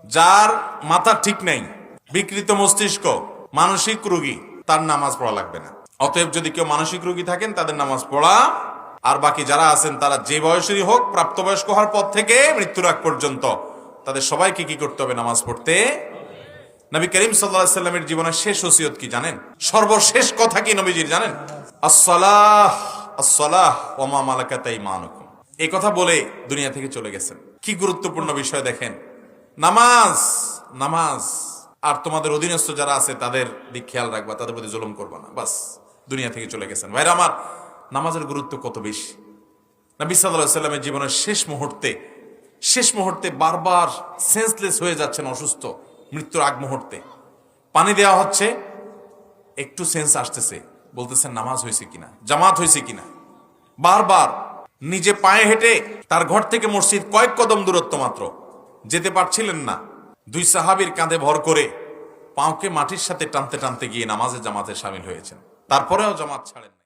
যার মাথা ঠিক নেই, বিকৃত মস্তিষ্ক, মানসিক রোগী, তার নামাজ পড়া লাগবে না। অতএব যদি কেউ মানসিক রোগী থাকেন তাদের নামাজ পড়া, আর বাকি যারা আছেন তারা যে বয়সেরই হোক, প্রাপ্তবয়স্ক হওয়ার পর থেকে মৃত্যুর আগ পর্যন্ত তাদের সবাইকে কি করতে হবে? নামাজ পড়তে। নবী করিম সাল্লাল্লাহু আলাইহি সাল্লামের জীবনের শেষ ওসিয়ত কি জানেন? সর্বশেষ কথা কি নবীজির জানেন? আসসালাহ আসসালাহ ওয়া মা মালাকাত আইমানুকুম। এই কথা বলে দুনিয়া থেকে চলে গেছেন। কি গুরুত্বপূর্ণ বিষয় দেখেন, নামাজ নামাজ। আর তোমাদের অধীনস্থ যারা আছে তাদের দিক খেয়াল রাখবা, তাদের প্রতি জুলুম করবা না, বাস। দুনিয়া থেকে চলে গেছেন। ভাইরা আমার, নামাজের গুরুত্ব কত বেশি। নবী সাল্লাল্লাহু আলাইহি সাল্লামের জীবনের শেষ মুহূর্তে বারবার সেন্সলেস হয়ে যাচ্ছেন, অসুস্থ, মৃত্যুর আগ মুহূর্তে পানি দেওয়া হচ্ছে, একটু সেন্স আসতেছে, বলতেছেন নামাজ হয়েছে কিনা, জামাত হয়েছে কিনা। বারবার নিজে পায়ে হেঁটে তার ঘর থেকে মসজিদ কয়েক কদম দূরত্ব মাত্র, যেতে পারছিলেন না। দুই সাহাবীর কাঁধে ভর করে পাওকে মাটির সাথে টানতে টানতে গিয়ে নামাজে জামাতে শামিল হয়েছেন। তারপরেও জামাত ছাড়েন না।